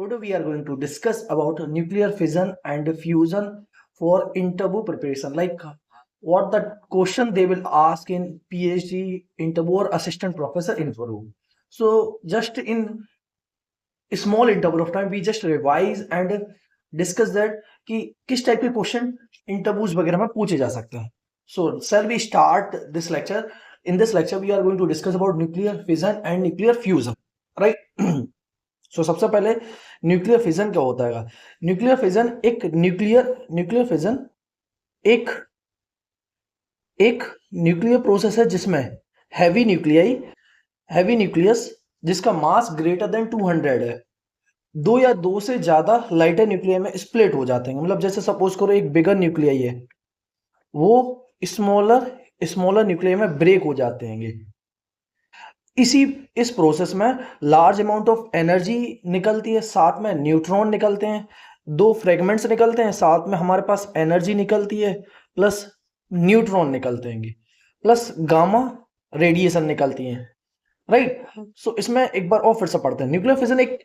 Today we are going to discuss about nuclear fission and fusion for interview preparation. Like what the question they will ask in PhD interview or assistant professor interview. So just in a small interval of time, we just revise and discuss that कि किस type के question interviews वगैरह में पूछे जा सकते हैं. So shall we start this lecture? In this lecture, we are going to discuss about nuclear fission and nuclear fusion, right? सो सबसे पहले न्यूक्लियर फिजन क्या होता है. न्यूक्लियर फिजन एक न्यूक्लियर फिजन एक एक न्यूक्लियर प्रोसेस है जिसमें हैवी न्यूक्लियस जिसका मास ग्रेटर देन 200 है, दो या दो से ज्यादा लाइटर न्यूक्लियर में स्प्लिट हो जाते हैं. मतलब जैसे सपोज करो एक बिगर न्यूक्लियर है, वो स्मॉलर न्यूक्लियर में ब्रेक हो जाते हैं. इस प्रोसेस में लार्ज अमाउंट ऑफ एनर्जी निकलती है, साथ में न्यूट्रॉन निकलते हैं, दो फ्रेगमेंट्स निकलते हैं, साथ में हमारे पास एनर्जी निकलती है, प्लस न्यूट्रॉन निकलते हैं, प्लस गामा रेडिएशन निकलती है, राइट. सो इसमें एक बार और फिर से पढ़ते हैं. न्यूक्लियर फिजन एक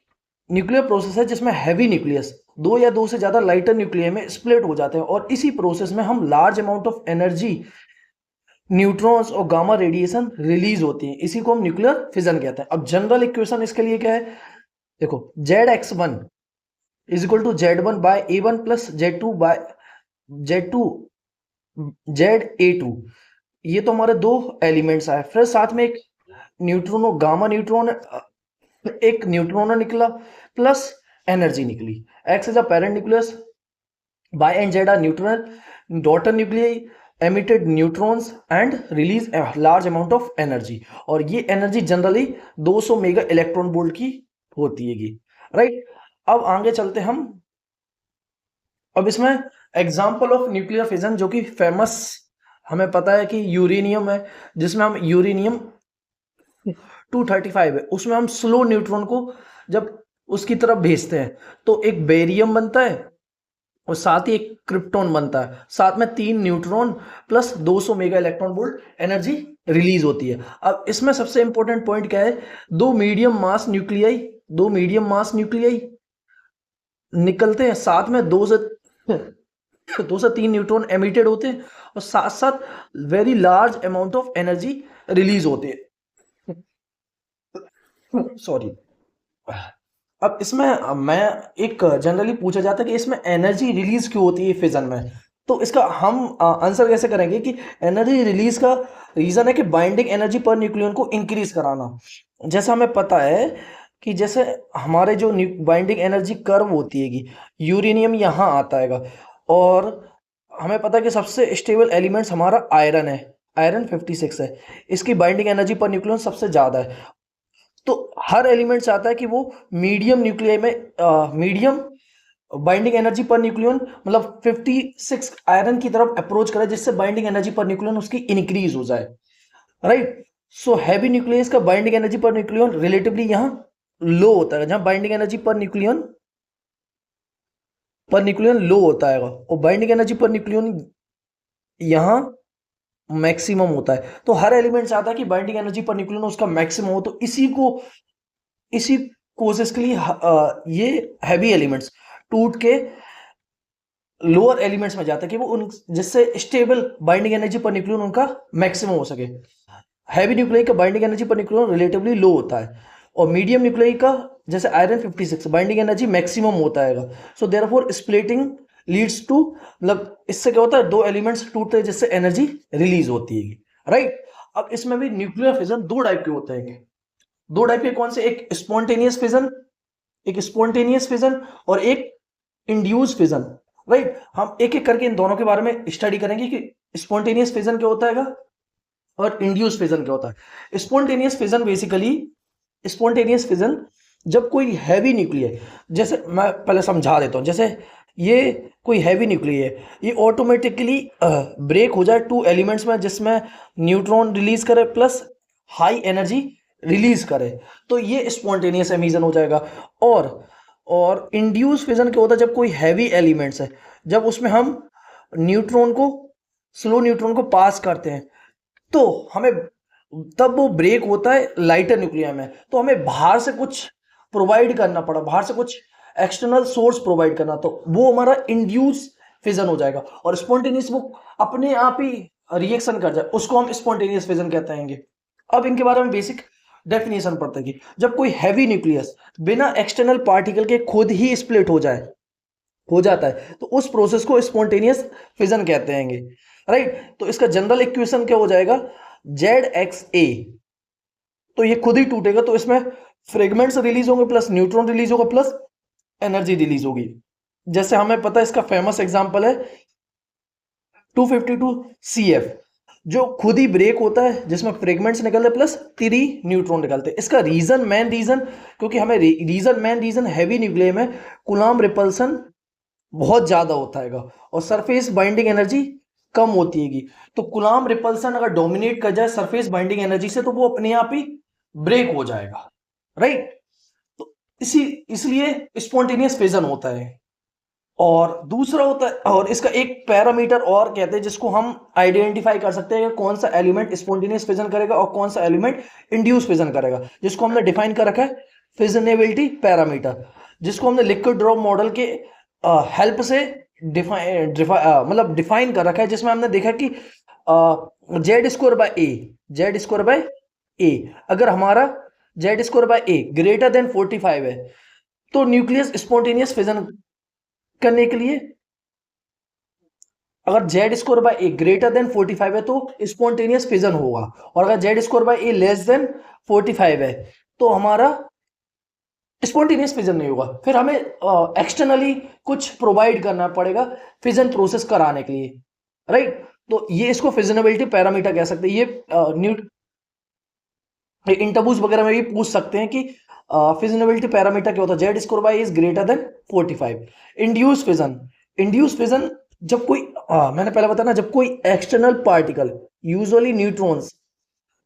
न्यूक्लियर प्रोसेस है जिसमें हैवी न्यूक्लियस दो या दो से ज्यादा लाइटर न्यूक्लियर में स्प्लिट हो जाते हैं, और इसी प्रोसेस में हम large amount of energy, neutrons और गामा रेडिएशन रिलीज होती है. इसी को हम न्यूक्लियर फिजन कहते हैं. अब जनरल इक्वेशन इसके लिए क्या है, देखो ZX1 is equal to Z1 by A1 plus Z2 by ZA2. ये तो हमारे दो एलिमेंट्स आए, फिर साथ में एक न्यूट्रॉन गामा न्यूट्रॉन, एक न्यूट्रॉन निकला प्लस एनर्जी निकली. X is a parent nucleus, Y and Z are neutron daughter nuclei emitted neutrons and release a large amount of energy. और ये energy generally 200 mega electron volt की होती है, right. अब आगे चलते हम. अब इसमें एग्जांपल ऑफ न्यूक्लियर फिजन जो कि फेमस हमें पता है कि यूरेनियम है, जिसमें हम यूरेनियम 235 है, उसमें हम स्लो न्यूट्रॉन को जब उसकी तरफ भेजते हैं तो एक बेरियम बनता है और साथ ही एक क्रिप्टॉन बनता है, साथ में 3 neutron plus 200 mega electron volt energy release होती है. अब इसमें सबसे इंपॉर्टेंट पॉइंट क्या है, दो मीडियम मास न्यूक्लियाई निकलते हैं, साथ में 2 से 3 न्यूट्रॉन एमिटेड होते हैं, और साथ साथ very large amount of energy release होती है. सॉरी. अब इसमें मैं एक जनरली पूछा जाता है कि इसमें एनर्जी रिलीज क्यों होती है फिजन में. तो इसका हम आंसर कैसे करेंगे कि एनर्जी रिलीज का रीजन है कि बाइंडिंग एनर्जी पर न्यूक्लियन को इंक्रीज कराना. जैसा हमें पता है कि जैसे हमारे जो बाइंडिंग एनर्जी कर्व होती है, यूरेनियम यहाँ आता है, और हमें पता है कि सबसे स्टेबल एलिमेंट्स हमारा आयरन है, आयरन 56 है, इसकी बाइंडिंग एनर्जी पर न्यूक्लियन सबसे ज्यादा है. तो हर एलिमेंट चाहता है कि वो मीडियम न्यूक्लियर में medium binding energy per nucleon मतलब 56 आयरन की तरफ अप्रोच करे, जिससे बाइंडिंग एनर्जी पर न्यूक्लियन उसकी इंक्रीज हो जाए, राइट. सो हैवी न्यूक्लियस का binding energy per nucleon relatively यहां लो होता है, जहां बाइंडिंग एनर्जी पर न्यूक्लियन लो होता है, और बाइंडिंग एनर्जी पर न्यूक्लियन यहां मैक्सिमम होता है. तो हर एलिमेंट चाहता है कि बाइंडिंग एनर्जी पर न्यूक्लियन उसका मैक्सिमम हो. तो इसी कोशिश के लिए ये हैवी एलिमेंट्स टूट के लोअर एलिमेंट्स में जाता है कि वो उन जिससे stable binding energy per nucleon उनका मैक्सिमम हो सके. हैवी न्यूक्लियर का binding energy per nucleon relatively low होता है, और मीडियम न्यूक्लियर का जैसे आयरन 56 बाइंडिंग एनर्जी मैक्सिमम होता है. So therefore splitting leads to, मतलब इससे क्या होता है, दो एलिमेंट्स टूटते हैं जिससे एनर्जी रिलीज होती है, राइट. अब इसमें भी न्यूक्लियर फिजन दो टाइप के होते हैं. दो टाइप के कौन से, एक स्पॉन्टेनियस फिजन और एक इंड्यूस फिजन, राइट. हम एक एक करके इन दोनों के बारे में स्टडी करेंगे कि स्पॉन्टेनियस फिजन क्या होता है और इंड्यूस फिजन क्या होता है. स्पॉन्टेनियस फिजन जब कोई हैवी न्यूक्लियर, जैसे मैं पहले समझा देता हूं, जैसे ये कोई हैवी न्यूक्लियर है, ये ऑटोमेटिकली ब्रेक हो जाए टू एलिमेंट्स में, जिसमें न्यूट्रॉन रिलीज करे प्लस हाई एनर्जी रिलीज करे, तो ये स्पॉन्टेनियस एमिशन हो जाएगा. और इंड्यूस फिजन क्या होता है, जब कोई हैवी एलिमेंट्स है, जब उसमें हम स्लो न्यूट्रॉन को पास करते हैं, तो हमें तब वो ब्रेक होता है लाइटर न्यूक्लियर में, तो हमें बाहर से कुछ प्रोवाइड करना पड़ा, बाहर से कुछ एक्सटर्नल सोर्स प्रोवाइड करना, तो वो हमारा इंड्यूस फिजन हो जाएगा। और स्पॉन्टेनियस वो अपने आप ही रिएक्शन कर जाए, उसको हम स्पॉन्टेनियस फिजन कहते हैं। अब इनके बारे में बेसिक डेफिनेशन पढ़ते हैं कि जब कोई हैवी न्यूक्लियस बिना एक्सटर्नल पार्टिकल के खुद ही स्प्लिट हो जाता है, तो उस प्रोसेस को स्पॉन्टेनियस फिजन कहते हैं, राइट। तो इसका जनरल इक्वेशन क्या हो जाएगा, जेड एक्स ए, तो ये खुद ही टूटेगा, तो इसमें फ्रेगमेंट्स रिलीज होंगे प्लस न्यूट्रॉन रिलीज होगा प्लस एनर्जी रिलीज होगी। जैसे हमें पता है, इसका फेमस एग्जांपल है 252 CF, जो खुद ही ब्रेक होता है, जिसमें फ्रेगमेंट्स निकलते प्लस 3 न्यूट्रॉन निकलते हैं। इसका मेन रीजन, क्योंकि हमें मेन रीजन हैवी न्यूक्लियस में कूलम्ब रिपल्सन बहुत ज्यादा होता है और सरफेस बाइंडिंग एनर्जी कम होती है। तो कूलम्ब रिपल्सन अगर डोमिनेट कर जाए सरफेस बाइंडिंग एनर्जी से, तो वो अपने आप ही ब्रेक हो जाएगा, राइट। तो इसलिए स्पॉन्टेनियस फिजन होता है। और दूसरा होता है, और इसका एक पैरामीटर और कहते हैं जिसको हम आइडेंटिफाई कर सकते हैं कौन सा एलिमेंट स्पॉन्टेनियस फिजन करेगा और कौन सा एलिमेंट इंड्यूस फिजन करेगा, जिसको हमने डिफाइन कर रखा है फिजनेबिलिटी पैरामीटर, जिसको हमने लिक्विड ड्रॉप मॉडल के हेल्प से डिफाइन कर रखा है, जिसमें हमने देखा कि Z² बाय A अगर हमारा Z² bye A greater than 45 है, तो न्यूक्लियस स्पॉन्टेनियस फिजन करने के लिए, अगर Z² bye A greater than 45 है तो स्पॉन्टेनियस फिजन होगा, और अगर Z² bye A less than 45 है तो हमारा स्पॉन्टेनियस फिजन नहीं होगा। फिर हमें एक्सटर्नली कुछ प्रोवाइड करना पड़ेगा फिजन प्रोसेस कराने के लिए, राइट। तो ये इसको फिजनेबिलिटी पैरामीटर कह सकते हैं। ये इंटरव्यूज वगैरह में भी पूछ सकते हैं कि फिजनेबिलिटी पैरामीटर क्या होता है, Z² is greater than 45। Induce fission जब कोई मैंने पहले बताया ना, जब कोई external particle usually neutrons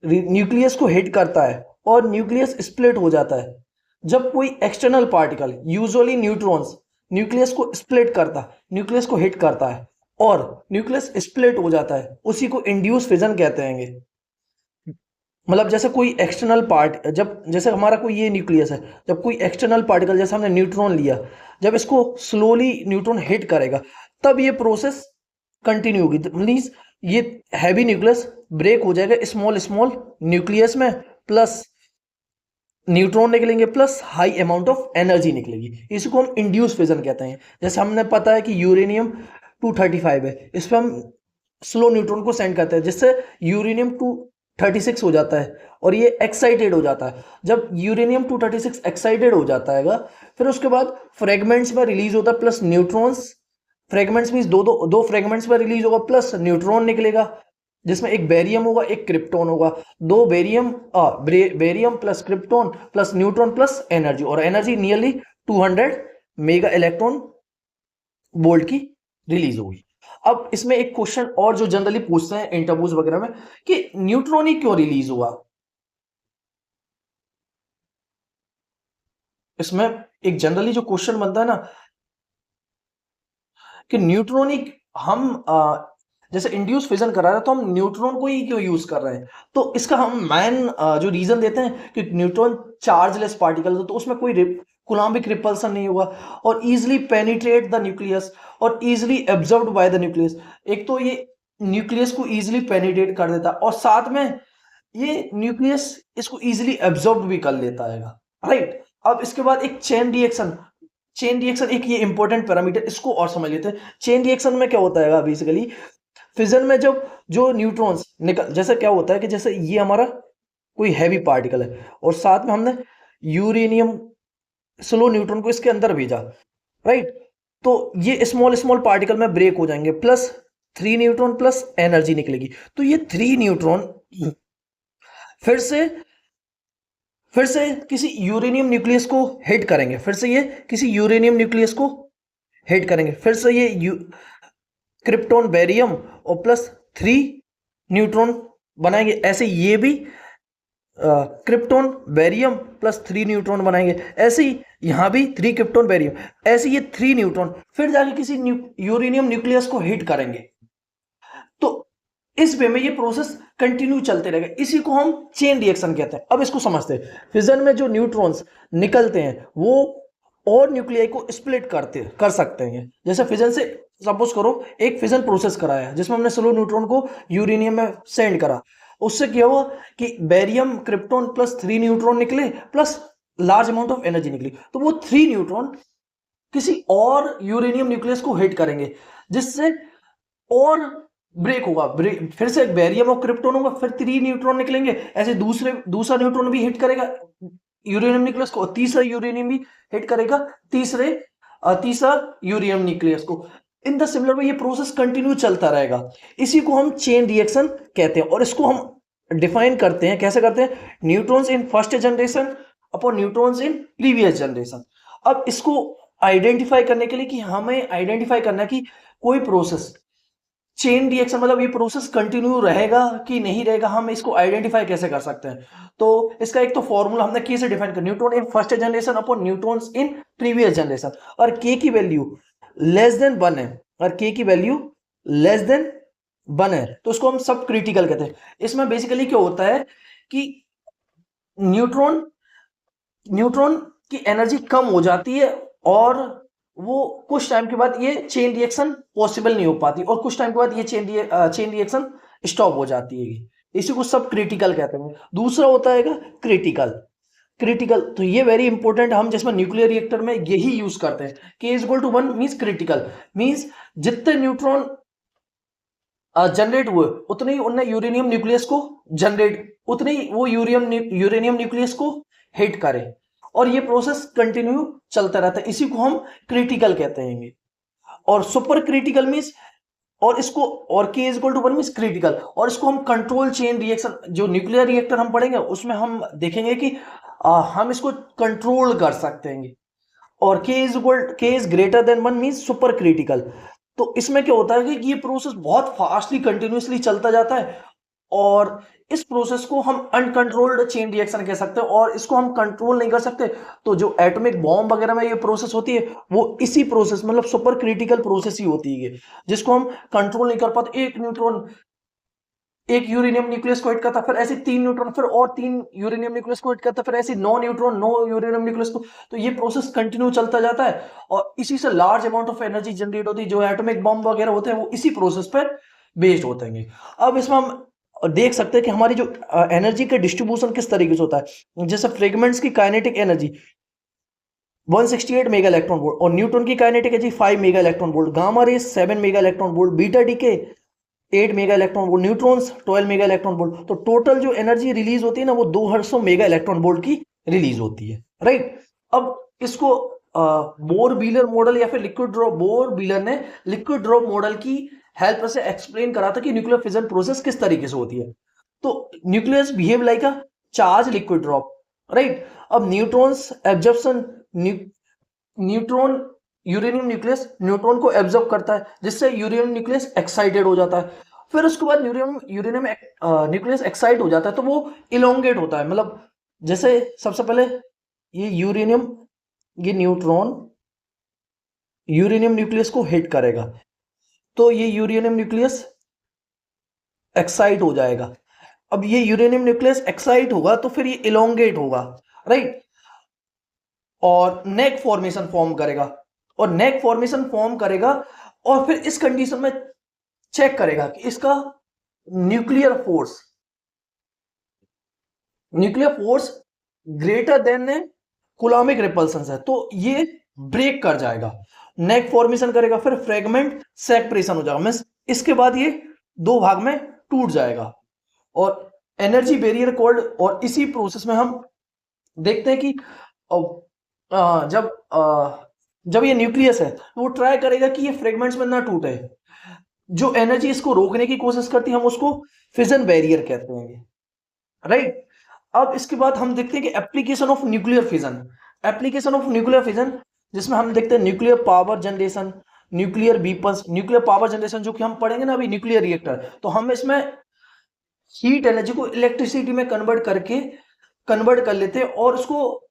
nucleus को हिट करता है और न्यूक्लियस स्प्लिट हो जाता है। जब कोई external particle usually neutrons nucleus को स्प्लिट करता है, न्यूक्लियस को हिट करता है और न्यूक्लियस स्प्लिट हो जाता है, उसी को इंड्यूस फिजन कहते हैं। मतलब जैसे कोई एक्सटर्नल पार्ट, जब जैसे हमारा कोई ये न्यूक्लियस है, जब कोई एक्सटर्नल पार्टिकल जैसे हमने न्यूट्रॉन लिया, जब इसको स्लोली न्यूट्रॉन हिट करेगा तब ये प्रोसेस कंटिन्यू होगी। मीन्स ये हैवी न्यूक्लियस ब्रेक हो जाएगा स्मॉल स्मॉल न्यूक्लियस में, प्लस न्यूट्रॉन निकलेंगे plus high amount of energy निकलेगी। इसको हम इंड्यूस फिजन कहते हैं। जैसे हमने पता है कि यूरेनियम 235 है, इस पर हम स्लो न्यूट्रॉन को सेंड करते हैं, जिससे यूरेनियम 236 हो जाता है और ये एक्साइटेड हो जाता है। जब यूरेनियम 236 एक्साइटेड हो जाता है, फिर उसके बाद फ्रेगमेंट्स में रिलीज होता है प्लस न्यूट्रॉन्स। फ्रेगमेंट्स मीन्स दो फ्रेगमेंट्स में रिलीज होगा प्लस न्यूट्रॉन निकलेगा, जिसमें एक बेरियम होगा एक क्रिप्टॉन होगा। दो barium plus krypton plus neutron plus energy, और energy nearly 200 mega electron volt की रिलीज होगी। अब इसमें एक क्वेश्चन और जो जनरली पूछते हैं इंटरव्यूज वगैरह में, कि न्यूट्रॉन ही क्यों रिलीज हुआ। इसमें एक जनरली जो क्वेश्चन बनता है ना, कि न्यूट्रॉन ही हम जैसे इंड्यूस फिजन करा रहे हैं तो हम न्यूट्रॉन को ही क्यों यूज कर रहे हैं। तो इसका हम मेन जो रीजन देते हैं कि न्यूट्रॉन चार्जलेस पार्टिकल है, तो उसमें कोई कूलम्बिक रिपल्सन नहीं होगा और इजिली पेनिट्रेट द न्यूक्लियस और easily absorbed by the nucleus. एक तो ये न्यूक्लियस को इजिली पेनिट्रेट कर देता है और साथ में ये न्यूक्लियस इसको इजिली एब्जॉर्ब भी कर लेता है, राइट। अब इसके बाद एक चेन रिएक्शन एक ये इंपॉर्टेंट पैरामीटर, इसको और समझ लेते हैं। चेन रिएक्शन में क्या होता है, बेसिकली फिजन में जब जो न्यूट्रॉन्स निकल, जैसे क्या होता है कि जैसे ये हमारा कोई हैवी पार्टिकल है और साथ में हमने यूरेनियम स्लो न्यूट्रॉन को इसके अंदर भेजा, राइट। तो ये स्मॉल स्मॉल पार्टिकल में ब्रेक हो जाएंगे, प्लस 3 न्यूट्रॉन प्लस एनर्जी निकलेगी। तो ये 3 न्यूट्रॉन फिर से किसी यूरेनियम न्यूक्लियस को हिट करेंगे, फिर से ये क्रिप्टॉन बेरियम और प्लस 3 न्यूट्रॉन बनाएंगे। ऐसे ये भी क्रिप्टॉन बेरियम प्लस 3 न्यूट्रॉन बनाएंगे। ऐसे ही यहां भी 3 क्रिप्टॉन बेरियम, ऐसे ये 3 न्यूट्रॉन फिर जाके किसी यूरेनियम न्यूक्लियस को हिट करेंगे। तो इस वे में ये प्रोसेस कंटिन्यू चलते रहेगा, इसी को हम चेन रिएक्शन कहते हैं। अब इसको समझते हैं। फिजन में जो न्यूट्रॉन्स निकलते हैं वो और न्यूक्लियाई को स्प्लिट कर सकते हैं। जैसे फिजन से सपोज करो एक फिजन प्रोसेस कराया जिसमें हमने स्लो न्यूट्रॉन को यूरेनियम में सेंड करा, उससे क्या हुआ कि बेरियम क्रिप्टॉन प्लस 3 न्यूट्रॉन निकले plus large amount of energy निकली। तो वो 3 न्यूट्रॉन किसी और यूरेनियम न्यूक्लियस को हिट करेंगे जिससे और ब्रेक होगा, फिर से एक बेरियम और क्रिप्टॉन होगा, फिर 3 न्यूट्रॉन निकलेंगे, ऐसे दूसरा न्यूट्रॉन भी हिट करेगा यूरेनियम न्यूक्लियस को, तीसरा यूरेनियम भी हिट करेगा तीसरा यूरेनियम न्यूक्लियस को। इन द सिमिलर वे ये प्रोसेस कंटिन्यू चलता रहेगा। इसी को हम चेन रिएक्शन कहते हैं और इसको हम डिफाइन करते हैं, कैसे करते हैं, neutrons in first generation upon neutrons in previous generation. अब इसको आइडेंटिफाई करने के लिए कि हमें आइडेंटिफाई करना कि कोई प्रोसेस चेन रिएक्शन मतलब ये प्रोसेस कंटिन्यू रहेगा कि नहीं रहेगा, हम इसको आइडेंटिफाई कैसे कर सकते हैं। तो इसका एक तो फॉर्मूला हमने के से डिफाइन कर, neutron in first generation upon neutrons in previous generation, और के की वैल्यू लेस देन 1 है, और के की वैल्यू लेस देन 1 है तो उसको हम सब क्रिटिकल कहते हैं। इसमें बेसिकली क्या होता है कि न्यूट्रॉन की एनर्जी कम हो जाती है और वो कुछ टाइम के बाद ये चेन रिएक्शन पॉसिबल नहीं हो पाती और कुछ टाइम के बाद ये चेन रिएक्शन स्टॉप हो जाती है। इसी को सब क्रिटिकल कहते हैं। दूसरा होता है क्रिटिकल तो ये वेरी इंपॉर्टेंट, हम जिसमें न्यूक्लियर रिएक्टर में यही यूज करते हैं। K is equal to 1 means critical, means जितने न्यूट्रॉन जनरेट हुए उतने ही उनने यूरेनियम न्यूक्लियस को उतने ही वो यूरेनियम न्यूक्लियस को हिट करे और ये प्रोसेस कंटिन्यू चलता रहता है। इसी को हम क्रिटिकल कहते हैं। और सुपर क्रिटिकल मींस और K is equal to 1 means critical, और इसको हम कंट्रोल चेन रिएक्शन, जो न्यूक्लियर रिएक्टर हम पढ़ेंगे उसमें हम देखेंगे कि हम इसको कंट्रोल कर सकते हैं। और K is greater than 1 means super critical. तो इसमें क्या होता है कि ये प्रोसेस बहुत फास्टली कंटिन्यूसली चलता जाता है और इस प्रोसेस को हम अनकंट्रोल्ड चेन रिएक्शन कह सकते हैं और इसको हम कंट्रोल नहीं कर सकते। तो जो एटॉमिक बॉम्ब वगैरह में ये प्रोसेस होती है वो इसी प्रोसेस मतलब सुपर क्रिटिकल प्रोसेस ही होती है जिसको हम कंट्रोल नहीं कर पाते। एक यूरेनियम न्यूक्लियस को हिट करता, फिर ऐसे 3 न्यूट्रॉन, फिर और 3 यूरेनियम न्यूक्लियस को हिट करता, फिर ऐसे 9 न्यूट्रॉन 9 यूरेनियम न्यूक्लियस को। तो ये प्रोसेस कंटिन्यू चलता जाता है और इसी से large amount of energy generate होती है। जो एटॉमिक बॉम्ब वगैरह होते हैं वो इसी प्रोसेस पर बेस्ड होते हैं। अब इसमें हम देख सकते हैं कि हमारी जो एनर्जी का डिस्ट्रीब्यूशन किस तरीके से होता है। जैसे फ्रेगमेंट्स की kinetic energy 168 mega electron volt और न्यूट्रॉन की kinetic energy 5 mega electron volt, gamma rays 7 mega electron volt, beta decay 8 mega electron volt, neutrons 12 mega electron volt. तो टोटल जो एनर्जी रिलीज होती है ना वो 200 मेगा इलेक्ट्रॉन वोल्ट की release होती है, राइट। अब इसको बोर व्हीलर मॉडल या फिर बोर व्हीलर ने लिक्विड ड्रॉप मॉडल की हेल्प से एक्सप्लेन करा था कि न्यूक्लियर फिजन प्रोसेस किस तरीके से होती है। तो nucleus behave like a charge liquid drop, right. अब neutrons absorption, neutron uranium nucleus neutron को एब्जॉर्ब करता है जिससे यूरेनियम न्यूक्लियस एक्साइटेड हो जाता है। फिर उसके बाद यूरेनियम न्यूक्लियस एक्साइट हो जाता है तो वो इलोंगेट होता है। मतलब जैसे सबसे पहले ये न्यूट्रॉन यूरेनियम न्यूक्लियस को हिट करेगा तो ये यूरेनियम न्यूक्लियस एक्साइट हो जाएगा। अब ये यूरेनियम न्यूक्लियस एक्साइट होगा तो फिर ये इलोंगेट होगा, राइट, और नेक फॉर्मेशन फॉर्म करेगा और फिर इस कंडीशन में चेक करेगा कि इसका nuclear force greater than coulombic repulsion है तो ये ब्रेक कर जाएगा, नेक फॉर्मेशन करेगा, फिर फ्रेगमेंट सेपरेशन हो जाएगा। मींस इसके बाद ये 2 भाग में टूट जाएगा और एनर्जी बैरियर कोल्ड। और इसी प्रोसेस में हम देखते हैं कि जब ये न्यूक्लियस है तो वो ट्राई करेगा कि ये फ्रेगमेंट्स में ना टूटे। जो एनर्जी इसको रोकने की कोशिश करती है हम उसको फिजन बैरियर कहते हैं, राइट। अब इसके बाद हम देखते हैं कि एप्लीकेशन ऑफ न्यूक्लियर फिजन जिसमें हम देखते हैं nuclear power generation, nuclear weapons. Nuclear power generation जो कि हम पढ़ेंगे ना अभी न्यूक्लियर रिएक्टर, तो हम इसमें हीट एनर्जी को इलेक्ट्रिसिटी में कन्वर्ट कर लेते हैं और उसको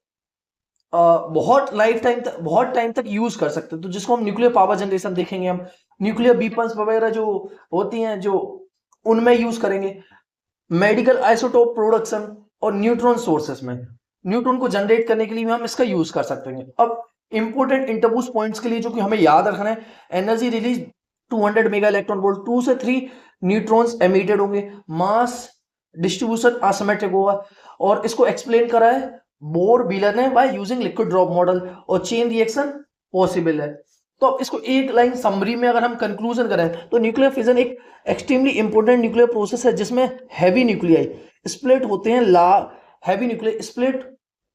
बहुत टाइम तक यूज कर सकते हैं। तो जिसको हम न्यूक्लियर पावर जनरेशन देखेंगे। हम न्यूक्लियर वीपन्स वगैरह जो होती हैं जो उनमें यूज करेंगे। मेडिकल आइसोटोप प्रोडक्शन और न्यूट्रॉन सोर्सेस में न्यूट्रॉन को जनरेट करने के लिए हम इसका यूज कर सकते हैं। अब इंपोर्टेंट इंटरबूस पॉइंट्स के लिए जो कि हमें याद रखना है, energy release 200 mega electron volt, 2 से 3 न्यूट्रॉन्स एमिटेड होंगे, मास डिस्ट्रीब्यूशन असिमेट्रिक होगा, और इसको एक्सप्लेन करा है बोर व्हीलर ने by using liquid drop model, और चेन रिएक्शन पॉसिबल है। तो अब इसको एक लाइन समरी में अगर हम कंक्लूजन करें तो न्यूक्लियर फिजन एक एक्सट्रीमली इंपॉर्टेंट न्यूक्लियर प्रोसेस है जिसमें हैवी न्यूक्लियाई स्प्लिट होते हैं, हैवी न्यूक्लियर स्प्लिट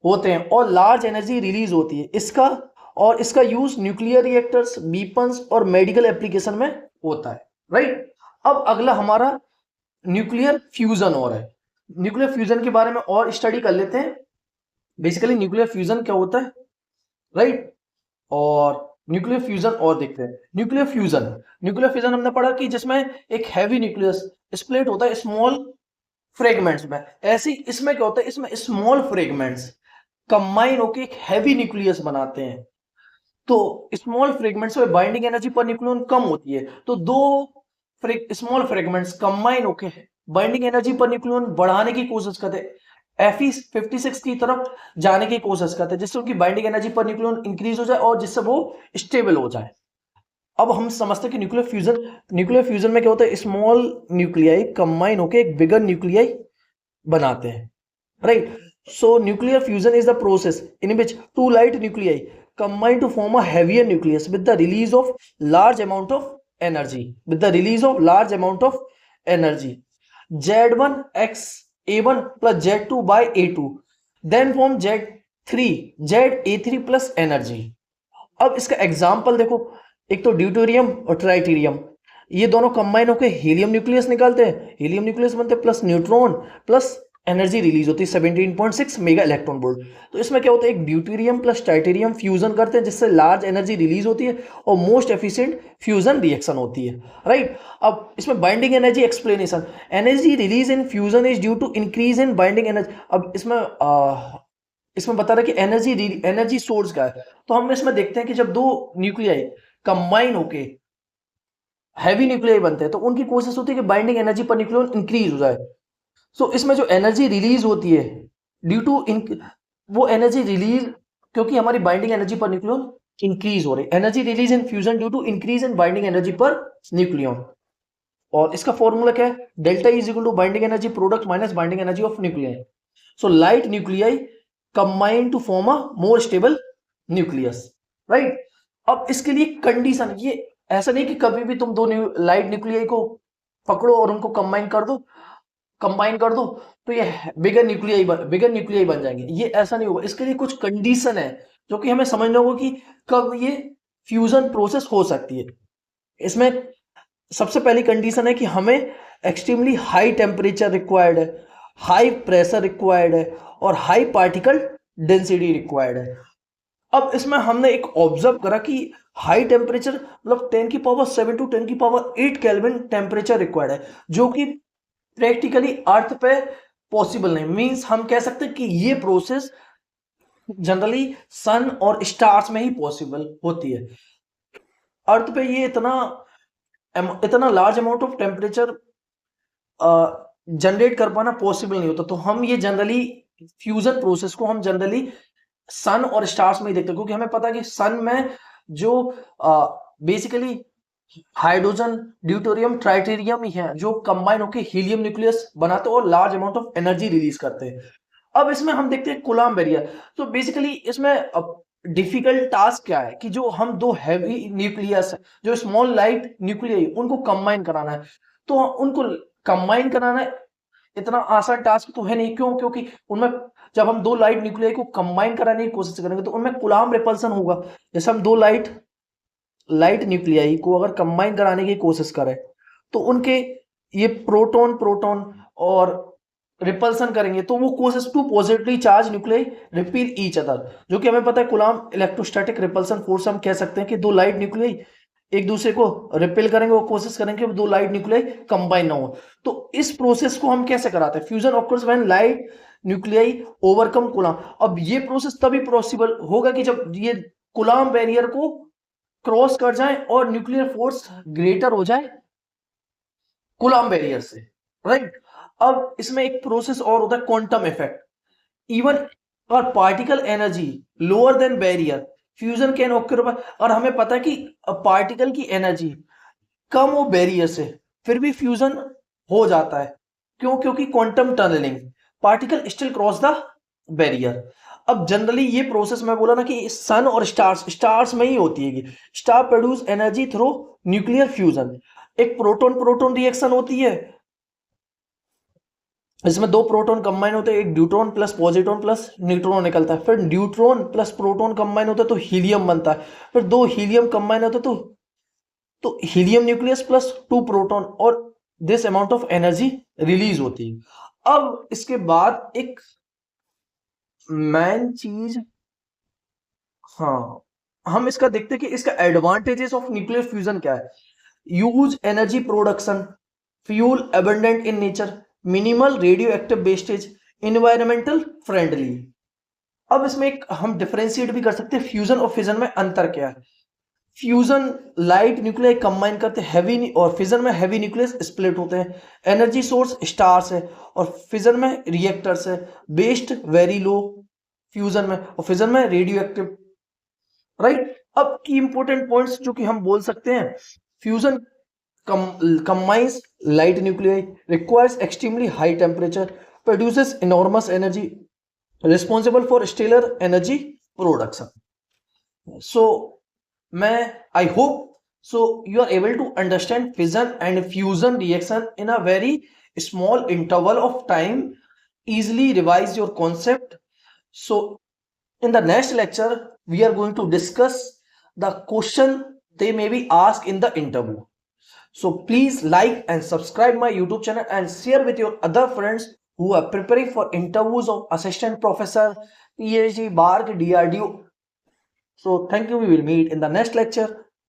होते हैं और लार्ज एनर्जी रिलीज होती है। इसका यूज न्यूक्लियर रिएक्टर्स, वीपन्स और मेडिकल एप्लीकेशन में होता है, राइट। अब अगला हमारा न्यूक्लियर फ्यूजन और है। न्यूक्लियर फ्यूजन के बारे में और स्टडी कर लेते हैं। बेसिकली न्यूक्लियर फ्यूजन क्या होता है, राइट, और न्यूक्लियर फ्यूजन और देखते हैं। न्यूक्लियर फ्यूजन हमने पढ़ा कि जिसमें एक हैवी न्यूक्लियस स्प्लिट होता है स्मॉल फ्रेगमेंट्स में। ऐसे इसमें क्या होता है, इसमें स्मॉल फ्रेगमेंट्स कंबाइन होकर एक हैवी न्यूक्लियस बनाते हैं। तो स्मॉल फ्रेगमेंट्स में बाइंडिंग एनर्जी पर न्यूक्लियन कम होती है, तो दो स्मॉल फ्रेगमेंट्स कंबाइन होके बाइंडिंग एनर्जी पर न्यूक्लियन बढ़ाने की कोशिश करते हैं, Fe56 की तरफ जाने की कोशिश करते हैं, जिससे उनकी binding energy per nucleon increase हो जाए और जिससे वो स्टेबल हो जाए। अब हम समझते हैं कि न्यूक्लियर फ्यूजन में क्या होता है, स्मॉल न्यूक्लियाई कंबाइन होकर एक बिगर न्यूक्लियाई बनाते हैं, right. So nuclear fusion is the process in which two light nuclei combine to form a heavier nucleus with the release of large amount of energy, Z1 x A1 plus Z2 by A2 then form Z3 ZA3 plus energy। अब इसका example देखो, एक तो deuterium और ट्राइटेरियम, ये दोनों combine होकर helium nucleus निकालते हैं, हीलियम न्यूक्लियस बनते हैं plus neutron plus energy release होती है 17.6 मेगा इलेक्ट्रॉन वोल्ट। तो इसमें क्या होता है, एक ड्यूटेरियम प्लस ट्राइटेरियम फ्यूजन करते हैं जिससे लार्ज एनर्जी रिलीज होती है और मोस्ट एफिशिएंट फ्यूजन रिएक्शन होती है, राइट। अब इसमें binding energy explanation, energy release in fusion is due to increase in binding energy. अब इसमें बता रहा है कि एनर्जी सोर्स का है, तो हम इसमें देखते हैं कि जब दो न्यूक्लियाई कंबाइन होके हैवी न्यूक्लियाई बनते हैं तो उनकी कोशिश होती है कि binding energy per nucleon increase हो जाए। सो इसमें जो एनर्जी रिलीज होती है ड्यू टू वो एनर्जी रिलीज, क्योंकि हमारी binding energy per nucleon increase हो रही है, energy release in fusion due to increase in binding energy per nucleon. और इसका फॉर्मूला क्या है, delta is equal to binding energy product minus binding energy of nuclei. So light nuclei combine to form a more stable nucleus, right. अब इसके लिए condition, ये ऐसा नहीं कि कभी भी तुम दो लाइट न्यूक्लियाई को पकड़ो और उनको कंबाइन कर दो तो ये बिगर न्यूक्लियाई बन जाएंगे, ये ऐसा नहीं होगा। इसके लिए कुछ कंडीशन है जो कि हमें समझना होगा कि कब ये फ्यूजन प्रोसेस हो सकती है। इसमें सबसे पहली कंडीशन है कि हमें एक्सट्रीमली हाई टेम्परेचर रिक्वायर्ड है, हाई प्रेशर रिक्वायर्ड है और हाई पार्टिकल डेंसिटी रिक्वायर्ड है। अब इसमें हमने एक ऑब्जर्व करा कि हाई टेम्परेचर मतलब 10⁻⁷ to 10⁸ केल्विन टेम्परेचर रिक्वायर्ड है, जो कि प्रैक्टिकली अर्थ पे पॉसिबल नहीं। मींस हम कह सकते हैं कि ये प्रोसेस जनरली सन और स्टार्स में ही पॉसिबल होती है। अर्थ पे ये इतना large amount of temperature generate कर पाना पॉसिबल नहीं होता। तो हम ये जनरली फ्यूजन प्रोसेस को हम जनरली सन और स्टार्स में ही देखते हैं, क्योंकि हमें पता है कि सन में जो बेसिकली हाइड्रोजन, ड्यूटेरियम, ट्राइटेरियम ही है जो कंबाइन होकर हीलियम न्यूक्लियस बनाते हैं और large amount of energy release करते हैं। अब इसमें हम देखते हैं कूलम्ब बैरियर। तो बेसिकली इसमें डिफिकल्ट टास्क क्या है कि जो हम दो हैवी न्यूक्लियस, जो स्मॉल लाइट न्यूक्लियाई, उनको कंबाइन कराना है। तो उनको कंबाइन कराना इतना आसान टास्क तो है नहीं। क्यों? क्योंकि उनमें जब हम दो लाइट न्यूक्लियाई को कंबाइन कराने की कोशिश करेंगे तो उनमें कूलम्ब रिपल्सन होगा। जैसे हम दो लाइट न्यूक्लियाई को अगर कंबाइन कराने की कोशिश करें तो उनके ये प्रोटॉन और रिपल्सन करेंगे तो वो कोशिश two positively charge nuclei repel each other, जो कि हमें पता है कूलम्ब इलेक्ट्रोस्टैटिक रिपल्सन फोर्स। हम कह सकते हैं कि दो लाइट न्यूक्लियाई एक दूसरे को रिपेल करेंगे, वो कोशिश करेंगे दो लाइट न्यूक्लियाई कंबाइन ना हो। तो इस प्रोसेस को हम कैसे कराते हैं? Fusion occurs when light nuclei overcome coulomb. अब ये प्रोसेस तभी पॉसिबल होगा कि जब ये कूलम्ब बैरियर को क्रॉस कर जाए और न्यूक्लियर फोर्स ग्रेटर हो जाए कूलम्ब बैरियर से, राइट। अब इसमें एक प्रोसेस और होता है क्वांटम इफेक्ट। इवन और particle energy lower than barrier fusion can occur, और हमें पता है कि पार्टिकल की एनर्जी कम हो बैरियर से, फिर भी फ्यूजन हो जाता है। क्यों? क्योंकि quantum tunneling, particle still cross the barrier. अब जनरली ये प्रोसेस मैं बोला ना कि सन और स्टार्स में ही होती है। Star produce energy through nuclear fusion. एक प्रोटॉन प्रोटॉन रिएक्शन होती है, इसमें दो प्रोटॉन कंबाइन होते हैं, एक deuteron plus positron plus neutron निकलता है, फिर न्यूट्रॉन प्लस प्रोटॉन कंबाइन होता है तो हीलियम बनता है, फिर दो हीलियम कंबाइन होते हैं तो helium nucleus plus two proton, और this amount of energy release होती है। अब इसके बाद एक मेन चीज, हाँ, हम इसका देखते हैं कि इसका एडवांटेजेस ऑफ न्यूक्लियर फ्यूजन क्या है। Huge energy production, fuel abundant in nature, minimal radio active wastage, environmental friendly. अब इसमें एक हम डिफरेंशिएट भी कर सकते हैं फ्यूजन और फिजन में अंतर क्या है। फ्यूजन लाइट न्यूक्लियाई कंबाइन करते हैं हैवी, और फिजन में हैवी न्यूक्लियस स्प्लिट होते हैं। एनर्जी सोर्स स्टार्स है और फिजन में रिएक्टर्स है। बेस्ड वेरी लो फ्यूजन में, और फिजन में रेडियो एक्टिव, राइट। अब की इंपॉर्टेंट पॉइंट्स जो कि हम बोल सकते हैं, fusion combines light nuclei, requires extremely high temperature, produces enormous energy, responsible for stellar energy production. So मैं I hope so you are able to understand fission and fusion reaction in a very small interval of time, easily revise your concept. So in the next lecture we are going to discuss the question they may be asked in the interview. So please like and subscribe my YouTube channel and share with your other friends who are preparing for interviews of assistant professor, PhD, BARC, DRDO. So thank you. We will meet in the next lecture.